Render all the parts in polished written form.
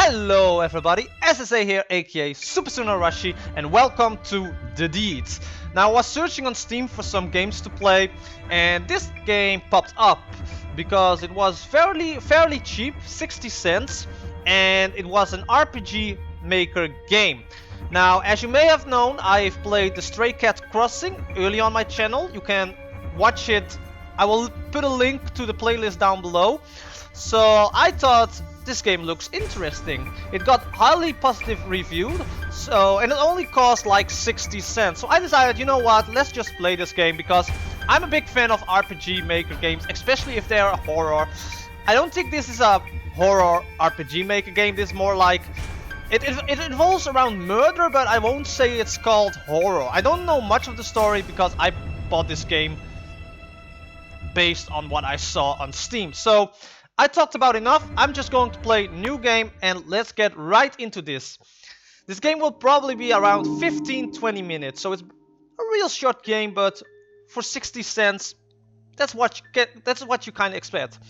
Hello everybody, SSA here, aka Super Sooner Rashi, and welcome to The Deeds. Now I was searching on Steam for some games to play, and this game popped up because it was fairly cheap, 60 cents, and it was an RPG Maker game. Now, as you may have known, I've played the Stray Cat Crossing early on my channel. You can watch it. I will put a link to the playlist down below. So I thought this game looks interesting. It got highly positive reviewed, and it only cost like 60 cents. So I decided, you know what, let's just play this game because I'm a big fan of RPG Maker games, especially if they're horror. I don't think this is a horror RPG Maker game. This is more like it involves around murder, but I won't say it's called horror. I don't know much of the story because I bought this game based on what I saw on Steam. So I talked about enough. I'm just going to play new game and let's get right into this. This game will probably be around 15-20 minutes, so it's a real short game, but for 60 cents, that's what you get. That's what you kind of expect.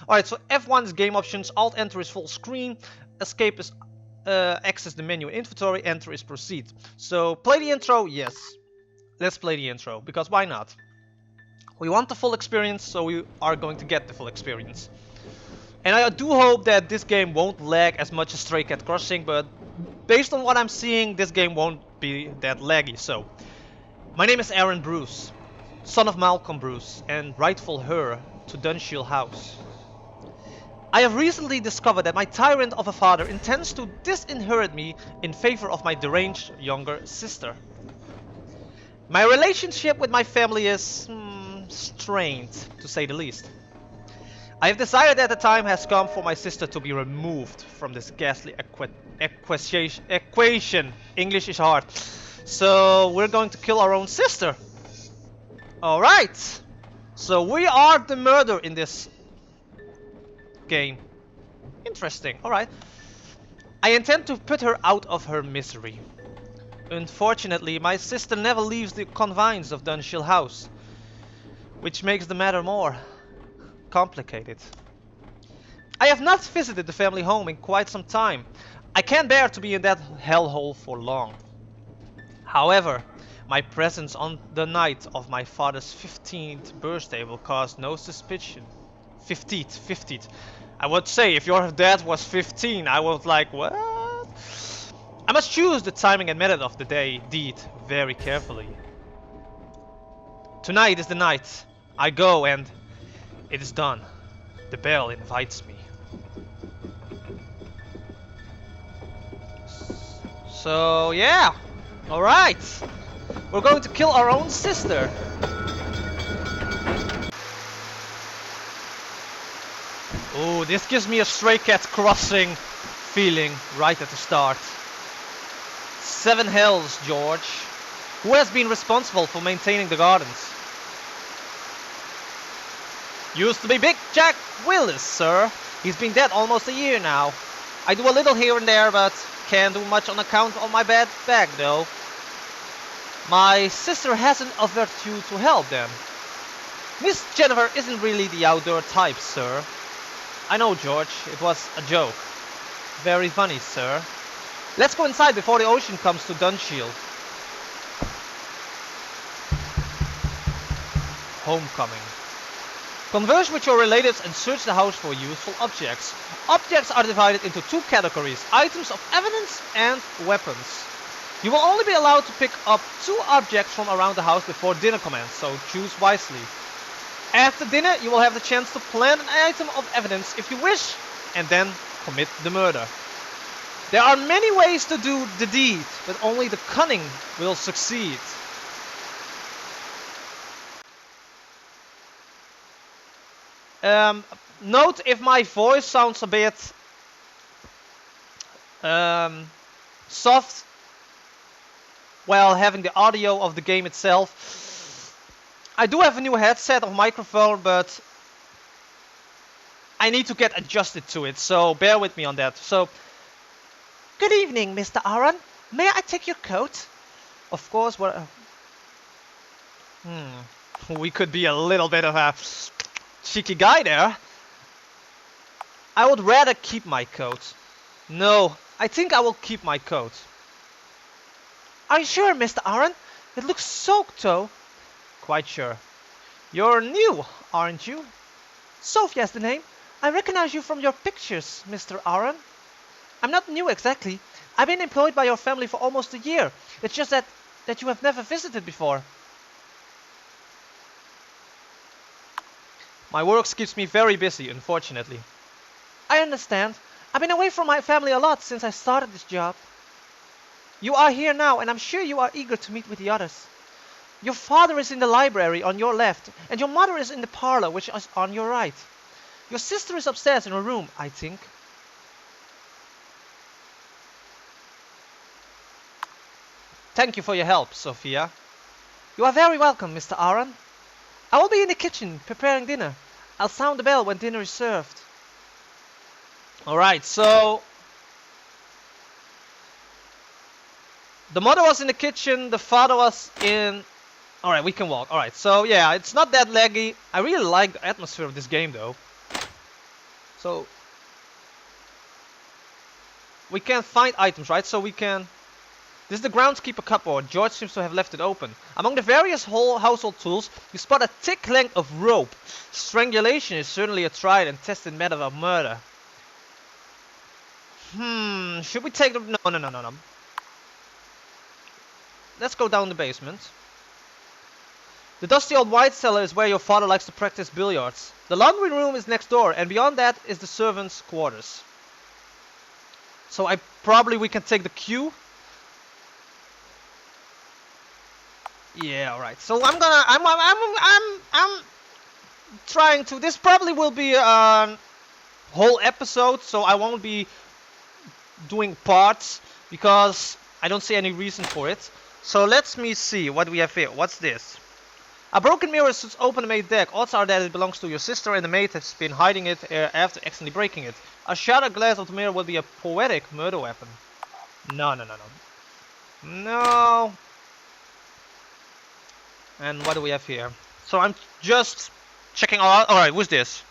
Alright, so F1 is game options, Alt Enter is full screen, Escape is access the menu, inventory, Enter is proceed. So play the intro, yes. Let's play the intro, because why not? We want the full experience, so we are going to get the full experience. And I do hope that this game won't lag as much as Stray Cat Crossing, but based on what I'm seeing, this game won't be that laggy. So, my name is Aaron Bruce, son of Malcolm Bruce and rightful heir to Dunshield House. I have recently discovered that my tyrant of a father intends to disinherit me in favor of my deranged younger sister. My relationship with my family is strained, to say the least. I have decided that the time has come for my sister to be removed from this ghastly equation. English is hard. So we're going to kill our own sister. Alright. So we are the murderer in this game. Interesting. Alright. I intend to put her out of her misery. Unfortunately, my sister never leaves the confines of Dunshield House, which makes the matter more complicated. I have not visited the family home in quite some time. I can't bear to be in that hellhole for long. However, my presence on the night of my father's 15th birthday will cause no suspicion. 15th. I would say if your dad was 15, I was like, what? I must choose the timing and method of the deed very carefully. Tonight is the night. I go and it is done. The bell invites me. So yeah, alright. We're going to kill our own sister. Oh, this gives me a Stray Cat Crossing feeling right at the start. 7 hells, George. Who has been responsible for maintaining the gardens? Used to be Big Jack Willis, sir. He's been dead almost a year now. I do a little here and there, but can't do much on account of my bad back, though. My sister hasn't offered you to help them. Miss Jennifer isn't really the outdoor type, sir. I know, George. It was a joke. Very funny, sir. Let's go inside before the ocean comes to Dunshield. Homecoming. Converse with your relatives and search the house for useful objects. Objects are divided into 2 categories, items of evidence and weapons. You will only be allowed to pick up 2 objects from around the house before dinner commences, so choose wisely. After dinner, you will have the chance to plant an item of evidence if you wish, and then commit the murder. There are many ways to do the deed, but only the cunning will succeed. Note if my voice sounds a bit soft while having the audio of the game itself. I do have a new headset of microphone, but I need to get adjusted to it, so bear with me on that. So, good evening, Mr. Aaron. May I take your coat? Of course, we could be a little bit of a cheeky guy there. I would rather keep my coat. No, I think I will keep my coat. Are you sure, Mr. Aaron? It looks soaked, though. Quite sure. You're new, aren't you? Sophia's the name. I recognize you from your pictures, Mr. Aaron. I'm not new exactly. I've been employed by your family for almost a year. It's just that you have never visited before. My work keeps me very busy, unfortunately. I understand. I've been away from my family a lot since I started this job. You are here now, and I'm sure you are eager to meet with the others. Your father is in the library on your left, and your mother is in the parlor, which is on your right. Your sister is upstairs in her room, I think. Thank you for your help, Sophia. You are very welcome, Mr. Aaron. I will be in the kitchen preparing dinner. I'll sound the bell when dinner is served. Alright, so the mother was in the kitchen, the father was in... Alright, we can walk. Alright, so yeah, it's not that laggy. I really like the atmosphere of this game though. So we can find items, right? So we can... This is the groundskeeper cupboard. George seems to have left it open. Among the various household tools, you spot a thick length of rope. Strangulation is certainly a tried and tested method of murder. Should we take the... No. Let's go down the basement. The dusty old white cellar is where your father likes to practice billiards. The laundry room is next door, and beyond that is the servants' quarters. So we can take the queue. Yeah, alright. So I'm trying to... This probably will be a whole episode, so I won't be doing parts because I don't see any reason for it. So let me see what we have here. What's this? A broken mirror sits open the maid deck. Odds are that it belongs to your sister and the maid has been hiding it after accidentally breaking it. A shattered glass of the mirror would be a poetic murder weapon. No. No. And what do we have here? So I'm just checking out. Alright, who's this?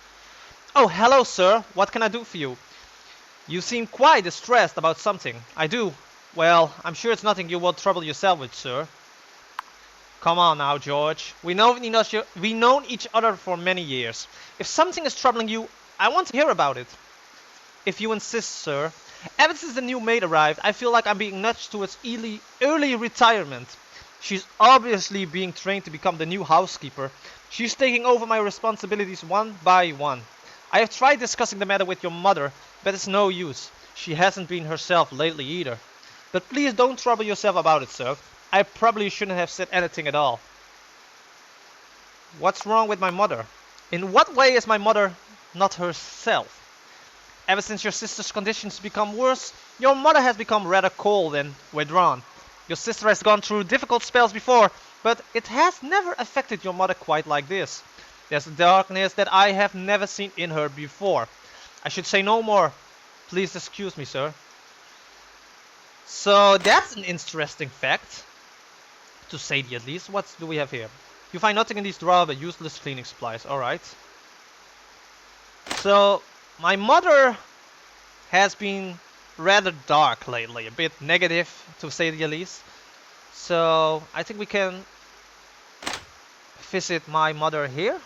Oh, hello, sir. What can I do for you? You seem quite distressed about something. I do. Well, I'm sure it's nothing you won't trouble yourself with, sir. Come on now, George. We've known each other for many years. If something is troubling you, I want to hear about it. If you insist, sir. Ever since the new maid arrived, I feel like I'm being nudged towards early retirement. She's obviously being trained to become the new housekeeper. She's taking over my responsibilities one by one. I have tried discussing the matter with your mother, but it's no use. She hasn't been herself lately either. But please don't trouble yourself about it, sir. I probably shouldn't have said anything at all. What's wrong with my mother? In what way is my mother not herself? Ever since your sister's conditions become worse, your mother has become rather cold and withdrawn. Your sister has gone through difficult spells before, but it has never affected your mother quite like this. There's a darkness that I have never seen in her before. I should say no more. Please excuse me, sir. So that's an interesting fact, to say the least. What do we have here? You find nothing in these drawers but useless cleaning supplies. Alright. So my mother has been rather dark lately, a bit negative to say the least. So I think we can visit my mother here.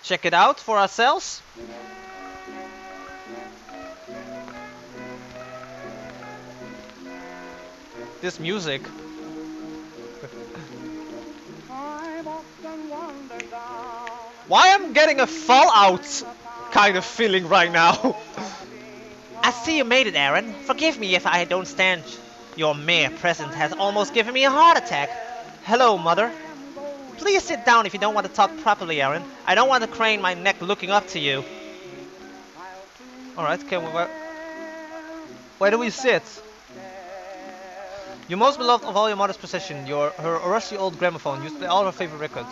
Check it out for ourselves. This music. Why am I getting a Fallout kind of feeling right now? I see you made it, Aaron. Forgive me if I don't stand. Your mere presence has almost given me a heart attack. Hello, Mother. Please sit down if you don't want to talk properly, Aaron. I don't want to crane my neck looking up to you. Alright, can we... Where do we sit? Your most beloved of all your mother's possession, her rusty old gramophone used to play all her favorite records.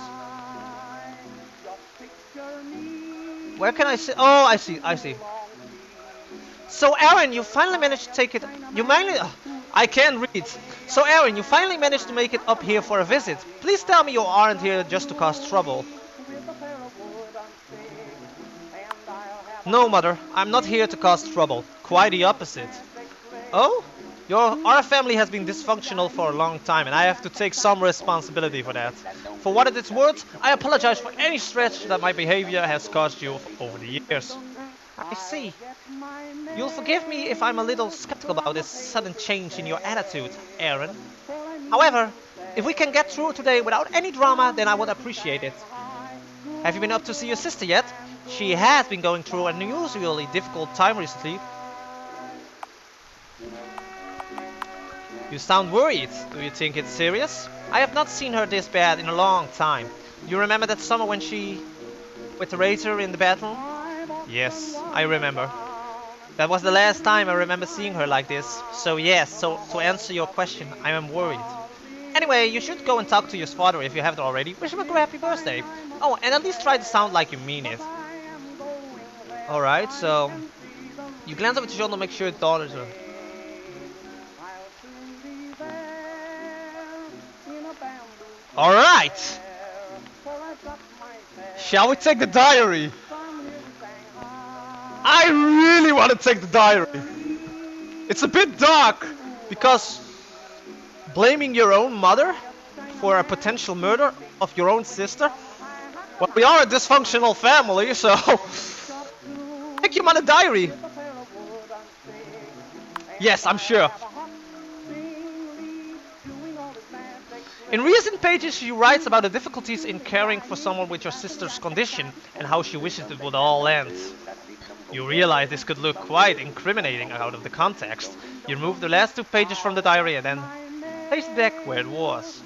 Where can I sit? Oh, I see. So Aaron, you finally managed to take it. I can't read. So Aaron, you finally managed to make it up here for a visit. Please tell me you aren't here just to cause trouble. No, Mother, I'm not here to cause trouble. Quite the opposite. Oh? Our family has been dysfunctional for a long time, and I have to take some responsibility for that. For what it is worth, I apologize for any stretch that my behavior has caused you over the years. I see. You'll forgive me if I'm a little skeptical about this sudden change in your attitude, Aaron. However, if we can get through today without any drama, then I would appreciate it. Have you been up to see your sister yet? She has been going through an unusually difficult time recently. You sound worried. Do you think it's serious? I have not seen her this bad in a long time. You remember that summer when she with the razor in the bathroom? Yes, I remember. That was the last time I remember seeing her like this. So yes, so to answer your question, I am worried. Anyway, you should go and talk to your father if you haven't already. Wish him a happy birthday. Oh, and at least try to sound like you mean it. Alright, so you glance over to your shoulder to make sure daughters are. Alright! Shall we take the diary? I really want to take the diary. It's a bit dark because blaming your own mother for a potential murder of your own sister? Well, we are a dysfunctional family, so take your mother diary. Yes, I'm sure. In recent pages, she writes about the difficulties in caring for someone with your sister's condition and how she wishes it would all end. You realize this could look quite incriminating out of the context. You remove the last 2 pages from the diary and then place it back where it was.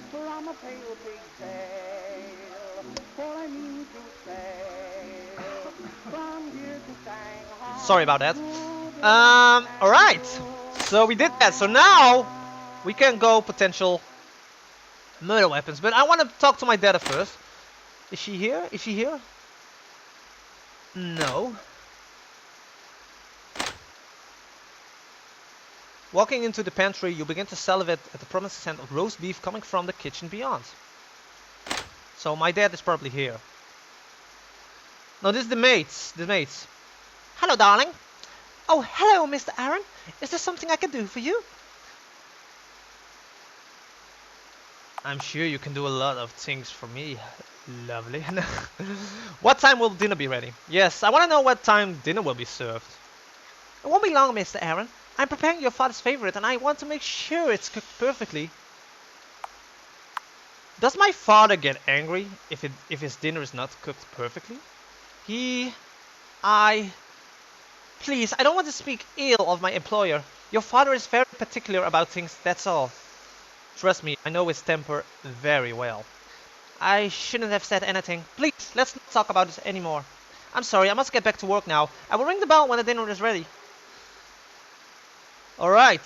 Sorry about that. Alright. So we did that. So now we can go potential murder weapons. But I want to talk to my dad first. Is she here? Is she here? No. Walking into the pantry, you begin to salivate at the promising scent of roast beef coming from the kitchen beyond. So my dad is probably here. No, this is the mates. The mates. Hello, darling. Oh, hello, Mr. Aaron. Is there something I can do for you? I'm sure you can do a lot of things for me. Lovely. What time will dinner be ready? Yes, I want to know what time dinner will be served. It won't be long, Mr. Aaron. I'm preparing your father's favorite and I want to make sure it's cooked perfectly. Does my father get angry if his dinner is not cooked perfectly? Please, I don't want to speak ill of my employer. Your father is very particular about things, that's all. Trust me, I know his temper very well. I shouldn't have said anything. Please, let's not talk about this anymore. I'm sorry, I must get back to work now. I will ring the bell when the dinner is ready. Alright.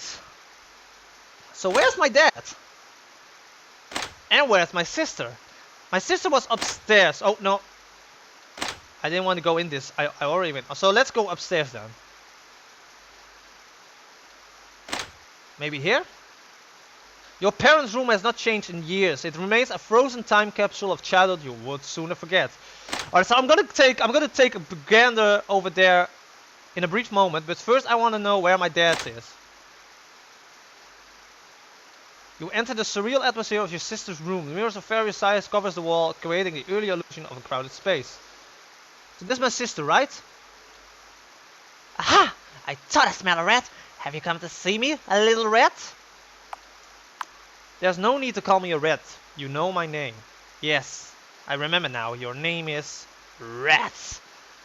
So where's my dad? And where's my sister? My sister was upstairs. Oh, no. I didn't want to go in this. I already went. So let's go upstairs then. Maybe here? Your parents' room has not changed in years. It remains a frozen time capsule of childhood you would sooner forget. Alright, so I'm gonna take a gander over there in a brief moment, but first I wanna know where my dad is. You enter the surreal atmosphere of your sister's room. The mirrors of various sizes covers the wall, creating the early illusion of a crowded space. So this is my sister, right? Aha! I thought I smelled a rat. Have you come to see me, a little rat? There's no need to call me a rat. You know my name. Yes, I remember now. Your name is Rat.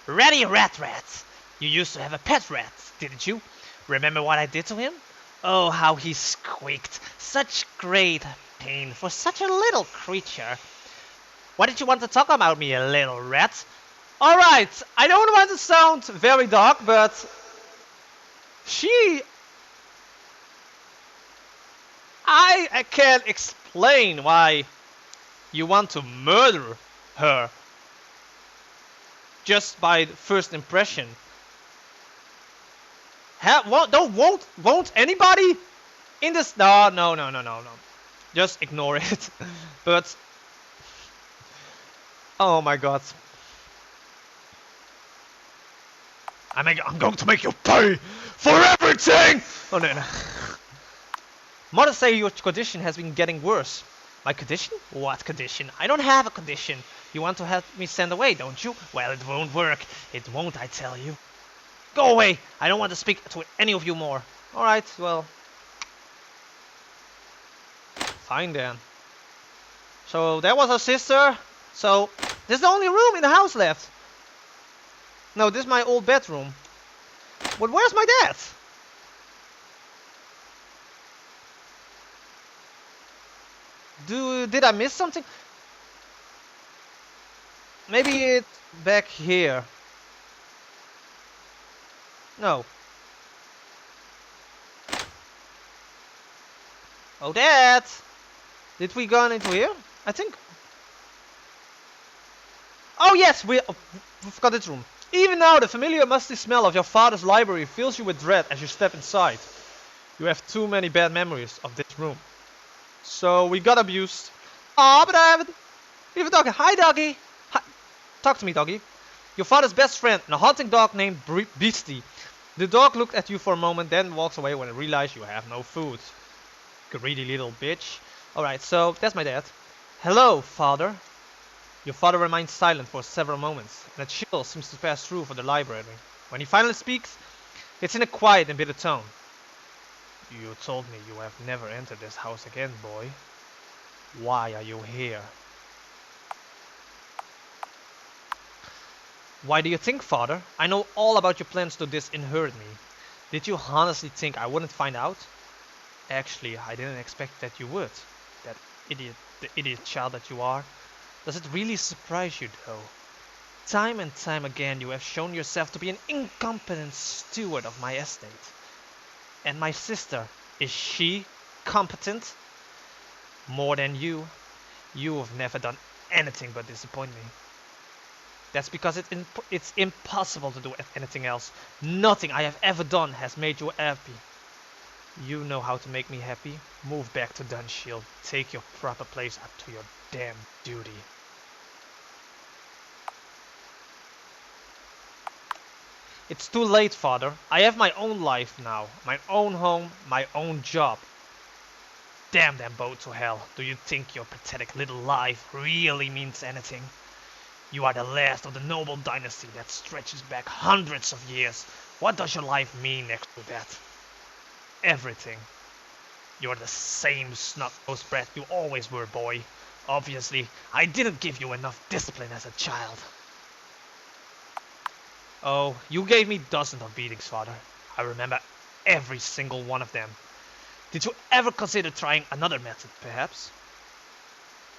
Ratty Rat Rat. You used to have a pet rat, didn't you? Remember what I did to him? Oh, how he squeaked. Such great pain for such a little creature. Why did you want to talk about me, a little rat? Alright, I don't want to sound very dark, but I can't explain why you want to murder her just by the first impression. Won't anybody in this? No. Just ignore it. But oh my god. I'm going to make you pay for everything! Oh no, no. Mother say your condition has been getting worse. My condition? What condition? I don't have a condition. You want to have me sent away, don't you? Well, it won't work. It won't, I tell you. Go away! I don't want to speak to any of you more. Alright, well. Fine then. So, that was our sister. So, this is the only room in the house left. No, this is my old bedroom. But where's my dad? Did I miss something? Maybe it's back here. No. Oh, Dad! Did we go into here? I think. Oh yes, we forgot this room. Even now, the familiar musty smell of your father's library fills you with dread as you step inside. You have too many bad memories of this room. So we got abused. Ah, but I haven't. We have a doggy. Hi, doggy. Hi. Talk to me, doggy. Your father's best friend, and a hunting dog named Beastie. The dog looked at you for a moment, then walks away when it realized you have no food. Greedy little bitch. Alright, so that's my dad. Hello, father. Your father remains silent for several moments, and a chill seems to pass through for the library. When he finally speaks, it's in a quiet and bitter tone. You told me you have never entered this house again, boy. Why are you here? Why do you think, father? I know all about your plans to disinherit me. Did you honestly think I wouldn't find out? Actually, I didn't expect that you would. That idiot, the idiot child that you are. Does it really surprise you, though? Time and time again you have shown yourself to be an incompetent steward of my estate. And my sister, is she competent? More than you. You have never done anything but disappoint me. That's because it's impossible to do anything else. Nothing I have ever done has made you happy. You know how to make me happy. Move back to Dunshield. Take your proper place up to your damn duty. It's too late, father. I have my own life now. My own home, my own job. Damn them both to hell. Do you think your pathetic little life really means anything? You are the last of the noble dynasty that stretches back hundreds of years. What does your life mean next to that? Everything. You're the same snot-nosed brat you always were, boy. Obviously, I didn't give you enough discipline as a child. Oh, you gave me dozens of beatings, father. I remember every single one of them. Did you ever consider trying another method, perhaps?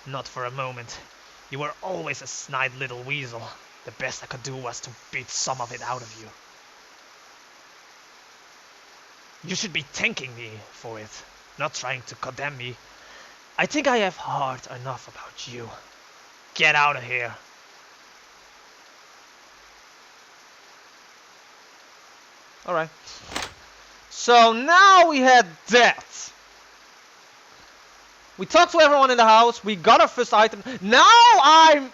Not for a moment. You were always a snide little weasel. The best I could do was to beat some of it out of you. You should be thanking me for it, not trying to condemn me. I think I have heard enough about you. Get out of here. Alright. So now we had that. We talked to everyone in the house. We got our first item. Now I'm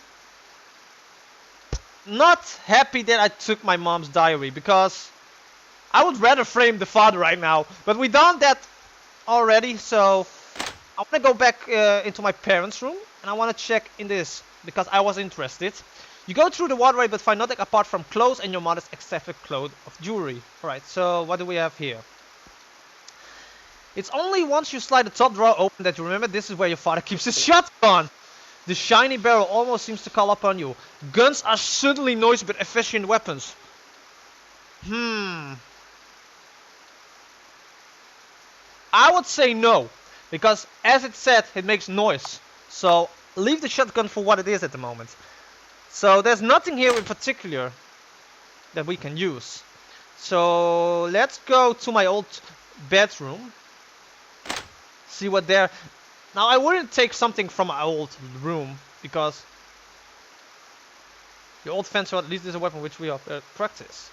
not happy that I took my mom's diary, because I would rather frame the father right now. But we done that already, so I want to go back into my parents' room, and I want to check in this because I was interested. You go through the wardrobe but find nothing apart from clothes and your mother's excessive cloth of jewelry. Alright, so what do we have here? It's only once you slide the top drawer open that you remember this is where your father keeps his shotgun. The shiny barrel almost seems to call upon you. Guns are certainly noisy but efficient weapons. I would say no, because as it said, it makes noise. So leave the shotgun for what it is at the moment. So there's nothing here in particular that we can use. So let's go to my old bedroom. See what there. Now I wouldn't take something from my old room because the old fence at least is a weapon which we practice.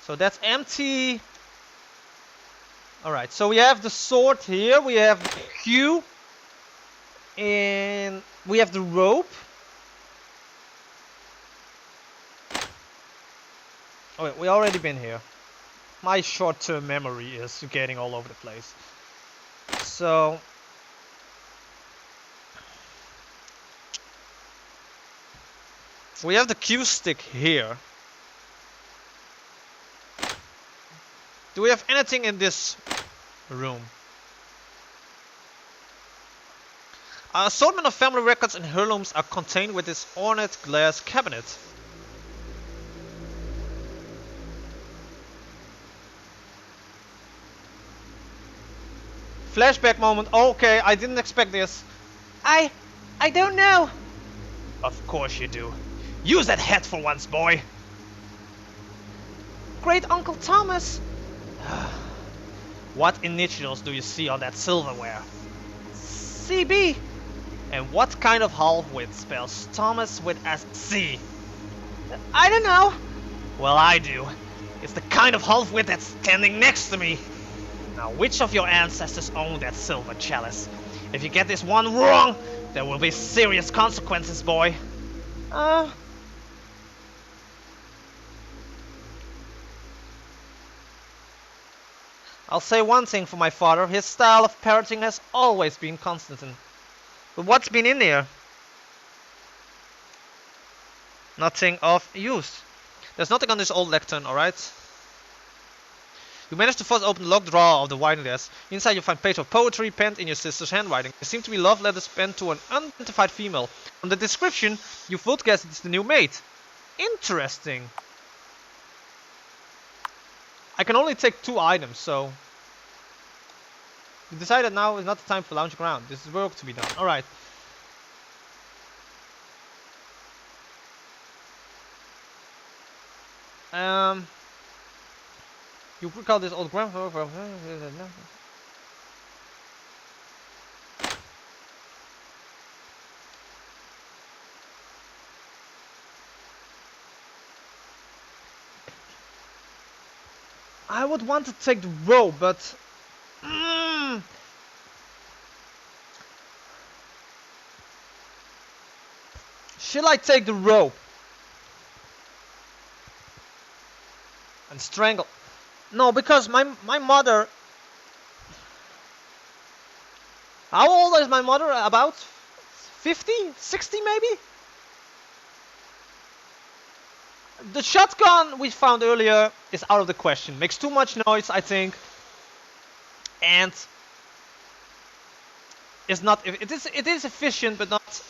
So that's empty. Alright, so we have the sword here, we have the Q. And we have the rope. Oh wait, we already been here. My short-term memory is getting all over the place. So we have the cue stick here. Do we have anything in this room? An assortment of family records and heirlooms are contained within this ornate glass cabinet. Flashback moment. Okay, I didn't expect this. I don't know. Of course you do. Use that head for once, boy. Great Uncle Thomas. What initials do you see on that silverware? CB. And what kind of half-wit spells Thomas with a C? I don't know. Well, I do. It's the kind of half-wit that's standing next to me. Now, which of your ancestors owned that silver chalice? If you get this one wrong, there will be serious consequences, boy. I'll say one thing for my father, his style of parroting has always been constant. But what's been in there? Nothing of use. There's nothing on this old lectern, alright? You managed to force open the locked drawer of the writing desk. Inside you find pages of poetry penned in your sister's handwriting. They seem to be love letters penned to an unidentified female. From the description, you would guess it's the new maid. Interesting. I can only take 2 items, so... We decided now is not the time for lounging around. This is work to be done. Alright. You recall this old grandfather from... I would want to take the rope, but... Should I take the rope? And strangle? No, because my mother... How old is my mother? About 50? 60 maybe? The shotgun we found earlier is out of the question. Makes too much noise, I think. And is not... It is efficient, but not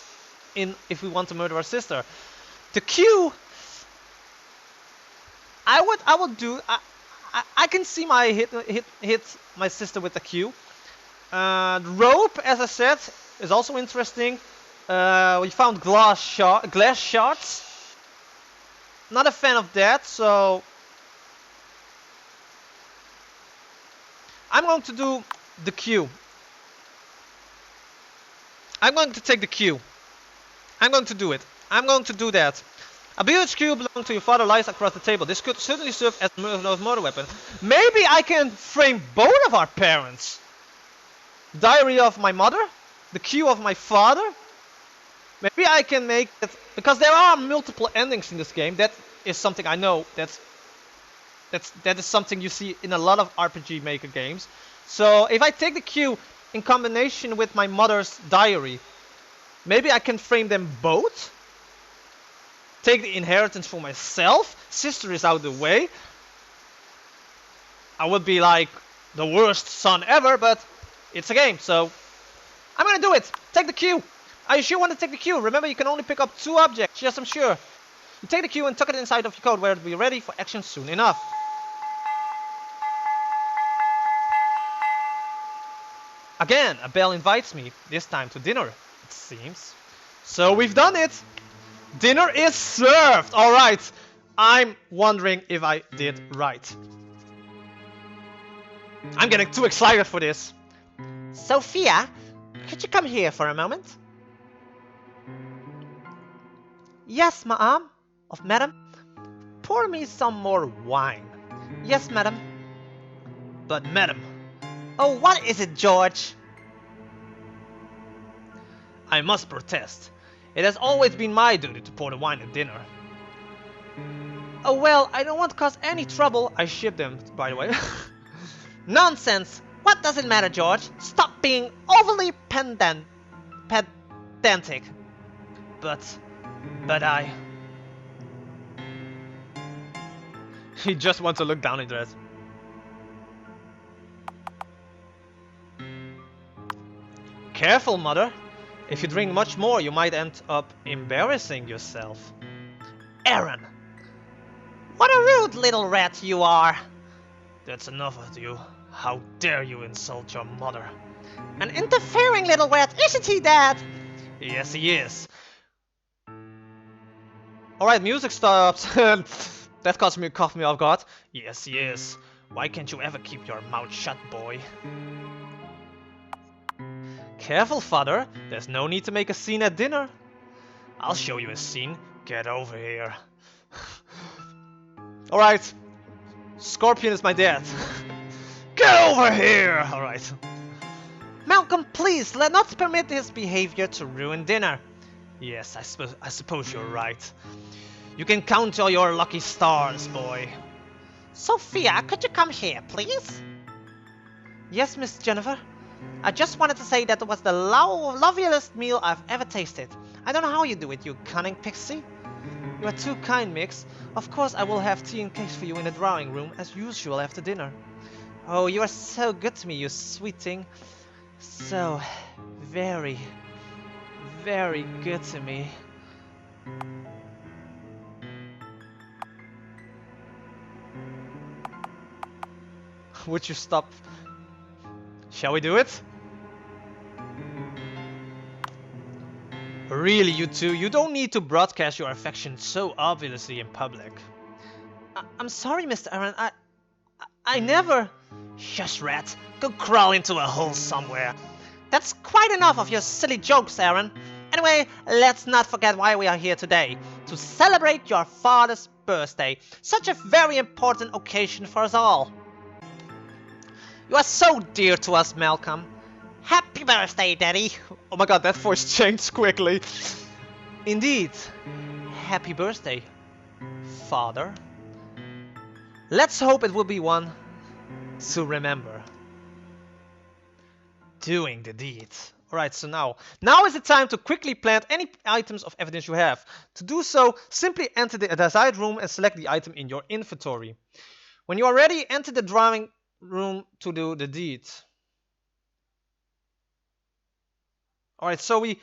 in if we want to murder our sister. The Q... I would do... I can see my hit my sister with the Q. The rope, as I said, is also interesting. We found glass shards. Not a fan of that, so I'm going to do the Q. I'm going to take the Q. I'm going to do it. I'm going to do that. A BH cube belonging to your father lies across the table. This could certainly serve as a murder weapon. Maybe I can frame both of our parents. Diary of my mother, the Q of my father. Maybe I can make it, because there are multiple endings in this game. That is something I know. That is something you see in a lot of RPG Maker games. So if I take the Q in combination with my mother's diary, maybe I can frame them both. Take the inheritance for myself. Sister is out of the way. I would be like the worst son ever, but it's a game, so I'm gonna do it. Take the Q. I sure want to take the Q. Remember, you can only pick up 2 objects. Yes, I'm sure. You take the Q and tuck it inside of your coat, where it will be ready for action soon enough. Again, a bell invites me. This time to dinner, it seems. So we've done it. Dinner is served! Alright, I'm wondering if I did right. I'm getting too excited for this. Sophia, could you come here for a moment? Yes, ma'am. Of madam? Pour me some more wine. Yes, madam. But madam... Oh, what is it, George? I must protest. It has always been my duty to pour the wine at dinner. Oh well, I don't want to cause any trouble. I shipped them, by the way. Nonsense! What does it matter, George? Stop being overly pedantic. But I... He just wants to look down at it. Careful, Mother. If you drink much more, you might end up embarrassing yourself. Aaron! What a rude little rat you are! That's enough of you. How dare you insult your mother? An interfering little rat, isn't he, Dad? Yes, he is. Alright, music stops. That caused me off guard. Yes, he is. Why can't you ever keep your mouth shut, boy? Careful, Father. There's no need to make a scene at dinner. I'll show you a scene. Get over here. Alright. Scorpion is my dad. Get over here! Alright. Malcolm, please, let not permit his behavior to ruin dinner. Yes, I suppose you're right. You can count all your lucky stars, boy. Sophia, could you come here, please? Yes, Miss Jennifer. I just wanted to say that it was the loveliest meal I've ever tasted. I don't know how you do it, you cunning pixie. You are too kind, Mix. Of course I will have tea and cakes for you in the drawing room, as usual after dinner. Oh, you are so good to me, you sweet thing. So very, very good to me. Would you stop? Shall we do it? Really, you two, you don't need to broadcast your affection so obviously in public. I'm sorry, Mr. Aaron, I never... Shush, rat. Go crawl into a hole somewhere. That's quite enough of your silly jokes, Aaron. Anyway, let's not forget why we are here today. To celebrate your father's birthday. Such a very important occasion for us all. You are so dear to us, Malcolm. Happy birthday, Daddy. Oh my god, that voice changed quickly. Indeed. Happy birthday, Father. Let's hope it will be one to remember. Doing the deed. Alright, so now is the time to quickly plant any items of evidence you have. To do so, simply enter the desired room and select the item in your inventory. When you are ready, enter the drawing room to do the deed. Alright, so we...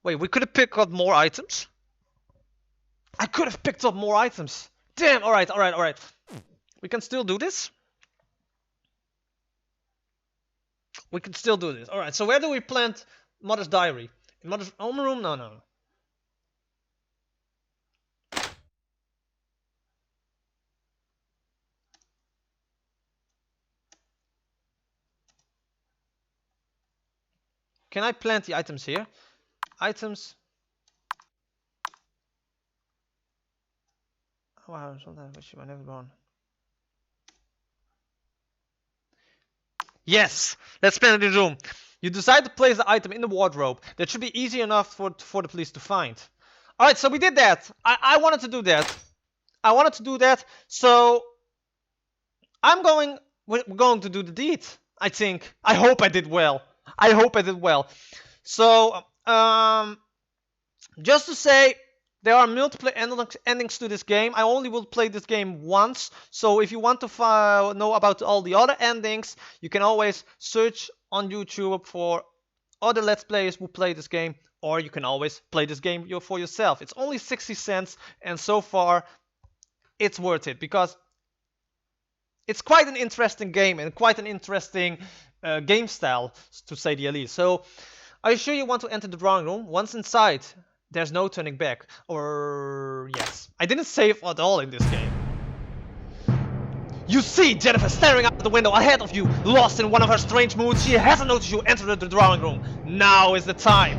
Wait, we could have picked up more items? I could have picked up more items. Damn, alright. We can still do this? We can still do this. Alright, so where do we plant Mother's diary? In Mother's home room? No. Can I plant the items here? Items. Oh, wow, sometimes I wish you were never born. Yes! Let's plant it in the room. You decide to place the item in the wardrobe. That should be easy enough for the police to find. Alright, so we did that. I wanted to do that. So we're going to do the deed, I think. I hope I did well. So, just to say, there are multiple endings to this game. I only will play this game once. So if you want to know about all the other endings, you can always search on YouTube for other Let's Players who play this game. Or you can always play this game for yourself. It's only 60 cents. And so far, it's worth it. Because it's quite an interesting game. And quite an interesting game style, to say the least. So, are you sure you want to enter the drawing room? Once inside, there's no turning back. Or yes. I didn't save at all in this game. You see Jennifer staring out the window ahead of you, lost in one of her strange moods. She hasn't noticed you enter the drawing room. Now is the time.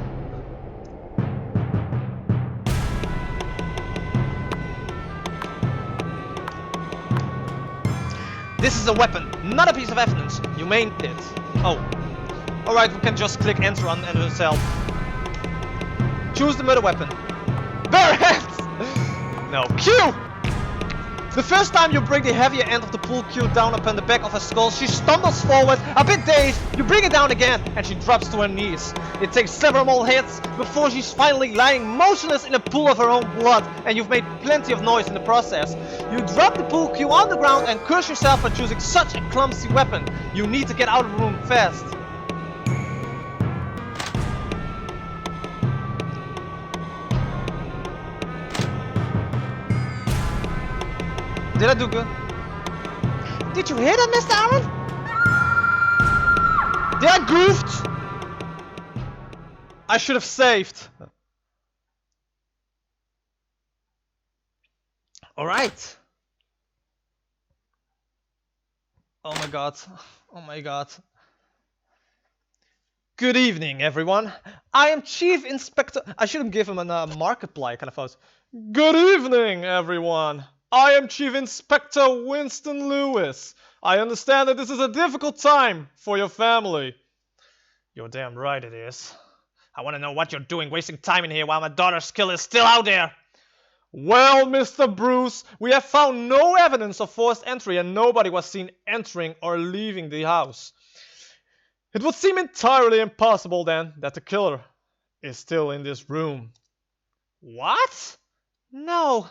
This is a weapon Another piece of evidence. You made it. Oh. Alright, we can just click enter on itself. Choose the murder weapon. Bare hands! No. Q! The first time you bring the heavier end of the pool cue down upon the back of her skull, she stumbles forward, a bit dazed. You bring it down again, and she drops to her knees. It takes several more hits before she's finally lying motionless in a pool of her own blood, and you've made plenty of noise in the process. You drop the pool cue on the ground and curse yourself for choosing such a clumsy weapon. You need to get out of the room fast. Did I do good? Did you hear that, Mr. Aaron? Did I goofed? I should have saved. Alright. Oh my god. Oh my god. Good evening, everyone. I am Chief Inspector. I shouldn't give him a Markiplier kind of pose. Good evening, everyone. I am Chief Inspector Winston Lewis. I understand that this is a difficult time for your family. You're damn right it is. I want to know what you're doing wasting time in here while my daughter's killer is still out there. Well, Mr. Bruce, we have found no evidence of forced entry and nobody was seen entering or leaving the house. It would seem entirely impossible then that the killer is still in this room. What? No.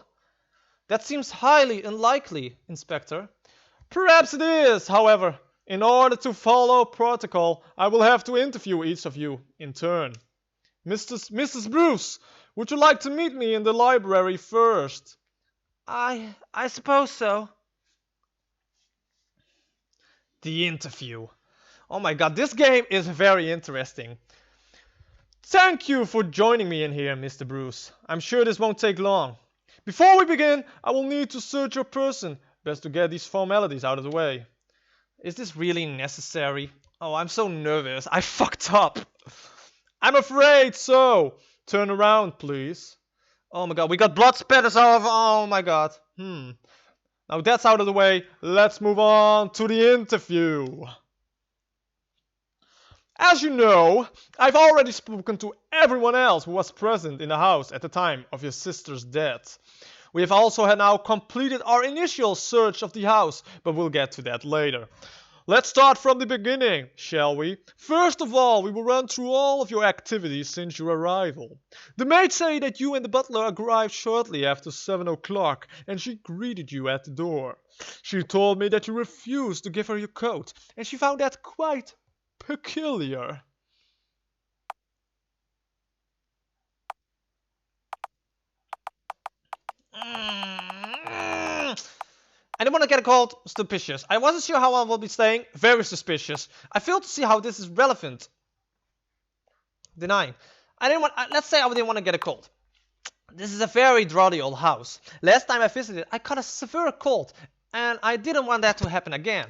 That seems highly unlikely, Inspector. Perhaps it is, however. In order to follow protocol, I will have to interview each of you in turn. Mrs. Bruce, would you like to meet me in the library first? I suppose so. The interview. Oh my god, this game is very interesting. Thank you for joining me in here, Mr. Bruce. I'm sure this won't take long. Before we begin, I will need to search your person. Best to get these formalities out of the way. Is this really necessary? Oh, I'm so nervous. I fucked up. I'm afraid so. Turn around, please. Oh my god, we got blood spatters all over. Oh my god. Now that's out of the way. Let's move on to the interview. As you know, I've already spoken to everyone else who was present in the house at the time of your sister's death. We have also now completed our initial search of the house, but we'll get to that later. Let's start from the beginning, shall we? First of all, we will run through all of your activities since your arrival. The maids say that you and the butler arrived shortly after 7 o'clock, and she greeted you at the door. She told me that you refused to give her your coat, and she found that quite peculiar. I didn't want to get called suspicious. I wasn't sure how I will be saying very suspicious. I failed to see how this is relevant. Denying. Let's say I didn't want to get a cold. This is a very draughty old house. Last time I visited, I caught a severe cold, and I didn't want that to happen again.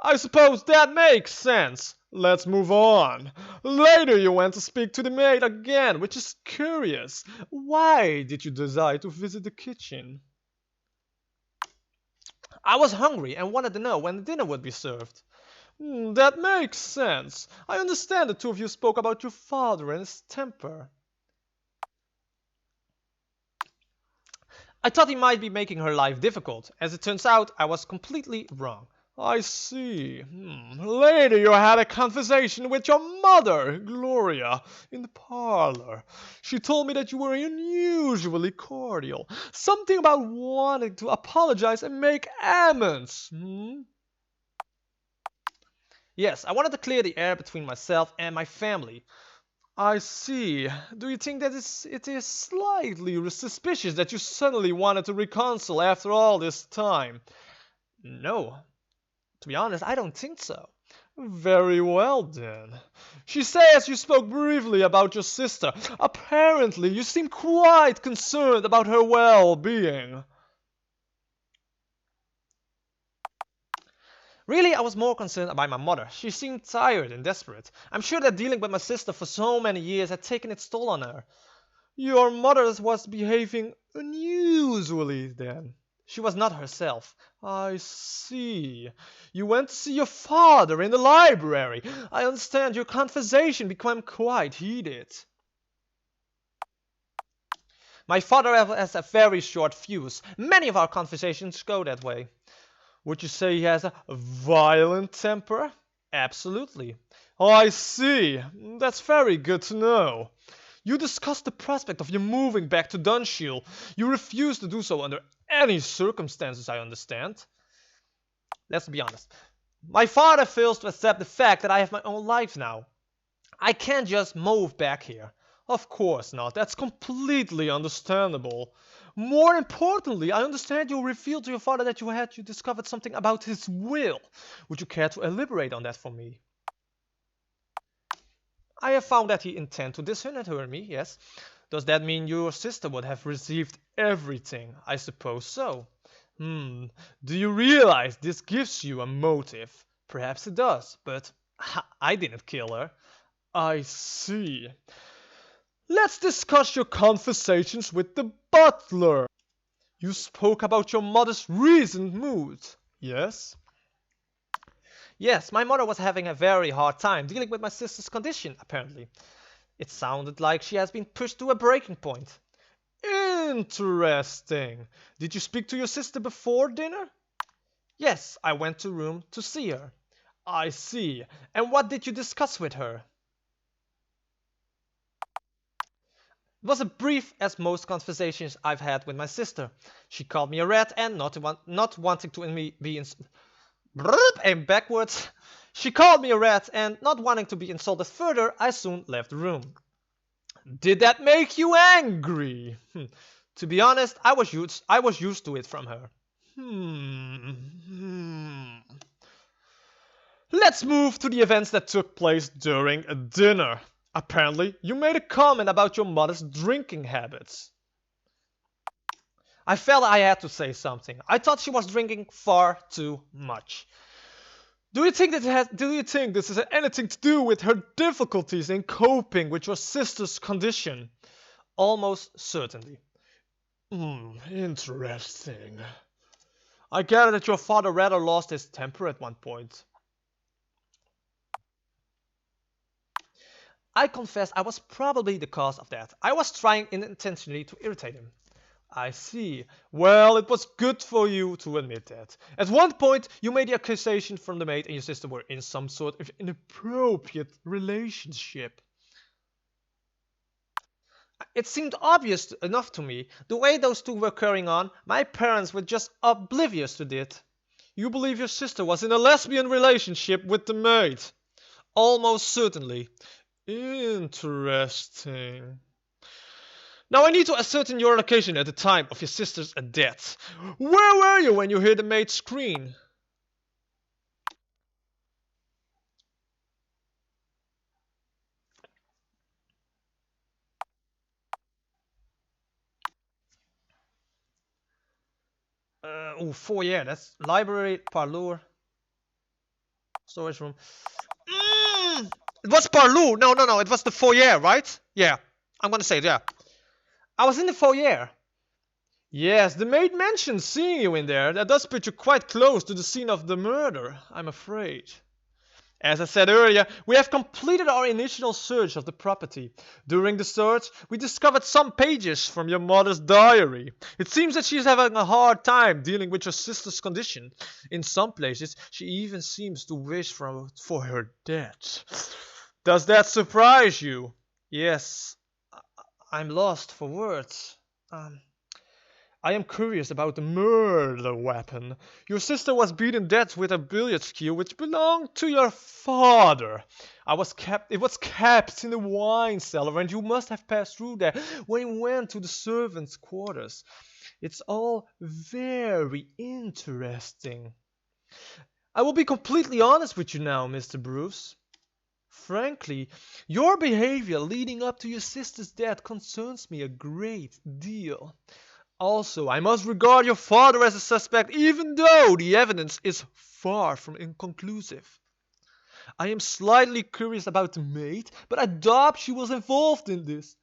I suppose that makes sense. Let's move on. Later you went to speak to the maid again, which is curious. Why did you decide to visit the kitchen? I was hungry and wanted to know when the dinner would be served. That makes sense. I understand the two of you spoke about your father and his temper. I thought he might be making her life difficult. As it turns out, I was completely wrong. I see. Later you had a conversation with your mother, Gloria, in the parlor. She told me that you were unusually cordial. Something about wanting to apologize and make amends. Yes, I wanted to clear the air between myself and my family. I see. Do you think that it is slightly suspicious that you suddenly wanted to reconcile after all this time? No. To be honest, I don't think so. Very well then. She says you spoke briefly about your sister. Apparently, you seem quite concerned about her well-being. Really, I was more concerned about my mother. She seemed tired and desperate. I'm sure that dealing with my sister for so many years had taken its toll on her. Your mother was behaving unusually then. She was not herself. I see. You went to see your father in the library. I understand your conversation became quite heated. My father has a very short fuse. Many of our conversations go that way. Would you say he has a violent temper? Absolutely. Oh, I see. That's very good to know. You discussed the prospect of you moving back to Dunshire. You refused to do so under any circumstances, I understand. Let's be honest. My father fails to accept the fact that I have my own life now. I can't just move back here. Of course not. That's completely understandable. More importantly, I understand you revealed to your father that you discovered something about his will. Would you care to elaborate on that for me? I have found that he intends to dishonor me, yes. Does that mean your sister would have received everything? I suppose so. Do you realize this gives you a motive? Perhaps it does, but I didn't kill her. I see. Let's discuss your conversations with the butler. You spoke about your mother's recent mood. Yes? Yes, my mother was having a very hard time dealing with my sister's condition, apparently. It sounded like she has been pushed to a breaking point. Interesting. Did you speak to your sister before dinner? Yes, I went to room to see her. I see. And what did you discuss with her? It was as brief as most conversations I've had with my sister. She called me a rat and not wanting to be and backwards. She called me a rat and not wanting to be insulted further, I soon left the room. Did that make you angry? To be honest, I was used to it from her. Let's move to the events that took place during a dinner. Apparently, you made a comment about your mother's drinking habits. I felt I had to say something. I thought she was drinking far too much. Do you think this has anything to do with her difficulties in coping with your sister's condition? Almost certainly. Interesting. I gather that your father rather lost his temper at one point. I confess I was probably the cause of that. I was trying unintentionally to irritate him. I see. Well, it was good for you to admit that. At one point, you made the accusation from the maid and your sister were in some sort of inappropriate relationship. It seemed obvious enough to me. The way those two were carrying on, my parents were just oblivious to it. You believe your sister was in a lesbian relationship with the maid? Almost certainly. Interesting. Now I need to ascertain your location at the time of your sister's death. Where were you when you heard the maid scream? Foyer. That's library, parlor, storage room. It was parlor. No. It was the foyer, right? Yeah. I'm gonna say it, yeah. I was in the foyer. Yes, the maid mentioned seeing you in there. That does put you quite close to the scene of the murder, I'm afraid. As I said earlier, we have completed our initial search of the property. During the search, we discovered some pages from your mother's diary. It seems that she's having a hard time dealing with your sister's condition. In some places, she even seems to wish for her death. Does that surprise you? Yes, I'm lost for words. I am curious about the murder weapon. Your sister was beaten dead with a billiard cue which belonged to your father. It was kept in the wine cellar and you must have passed through there when you went to the servants' quarters. It's all very interesting. I will be completely honest with you now, Mr. Bruce. Frankly, your behavior leading up to your sister's death concerns me a great deal. Also, I must regard your father as a suspect even though the evidence is far from inconclusive. I am slightly curious about the maid, but I doubt she was involved in this.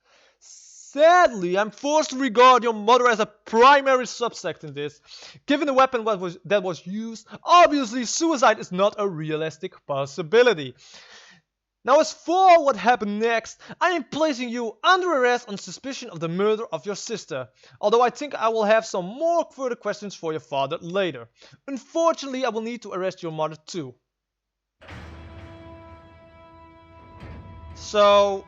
Sadly, I'm forced to regard your mother as a primary suspect in this. Given the weapon that was used, obviously suicide is not a realistic possibility. Now, as for what happened next, I am placing you under arrest on suspicion of the murder of your sister, although I think I will have some more further questions for your father later. Unfortunately, I will need to arrest your mother too. So,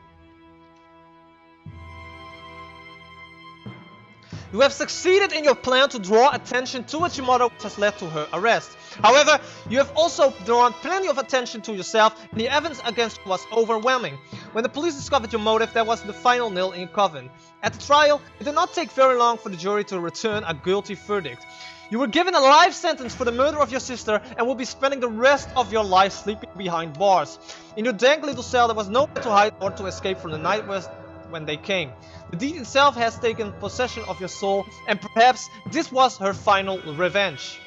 you have succeeded in your plan to draw attention towards your mother, which has led to her arrest. However, you have also drawn plenty of attention to yourself, and the evidence against you was overwhelming. When the police discovered your motive, that was the final nail in your coffin. At the trial, it did not take very long for the jury to return a guilty verdict. You were given a life sentence for the murder of your sister and will be spending the rest of your life sleeping behind bars. In your dank little cell, there was nowhere to hide or to escape from the nightmares when they came. The deed itself has taken possession of your soul, and perhaps this was her final revenge.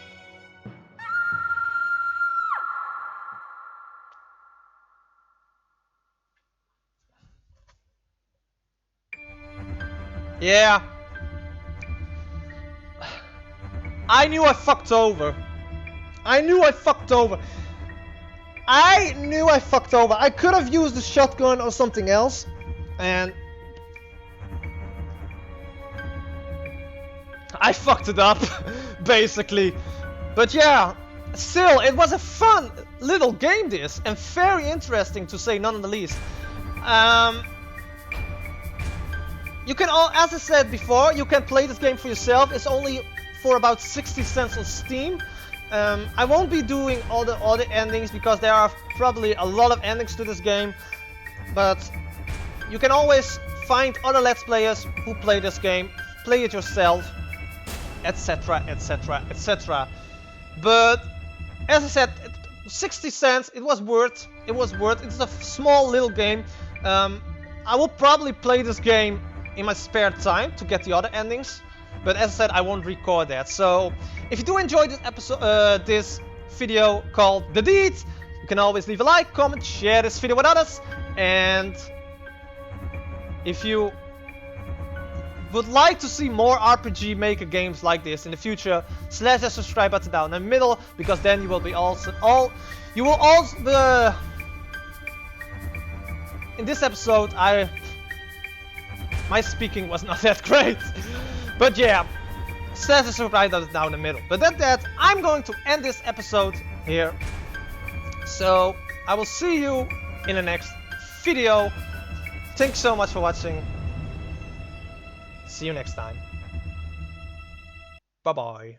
Yeah. I knew I fucked over. I knew I fucked over. I could have used a shotgun or something else, and I fucked it up, basically. But yeah, still, it was a fun little game this, and very interesting to say none of the least. You can, as I said before, you can play this game for yourself. It's only for about 60 cents on Steam. I won't be doing all the endings because there are probably a lot of endings to this game. But you can always find other Let's Players who play this game, play it yourself, etc, etc, etc. But as I said, 60 cents, it was worth. It's a small little game. I will probably play this game in my spare time to get the other endings, but as I said, I won't record that. So if you do enjoy this episode, this video called The Deed, you can always leave a like, comment, share this video with others, and if you would like to see more RPG Maker games like this in the future, slash the subscribe button down in the middle, because then you will be in this episode, my speaking was not that great, but yeah, slash the subscribe button down in the middle. But that, I'm going to end this episode here. So I will see you in the next video. Thanks so much for watching. See you next time. Bye bye.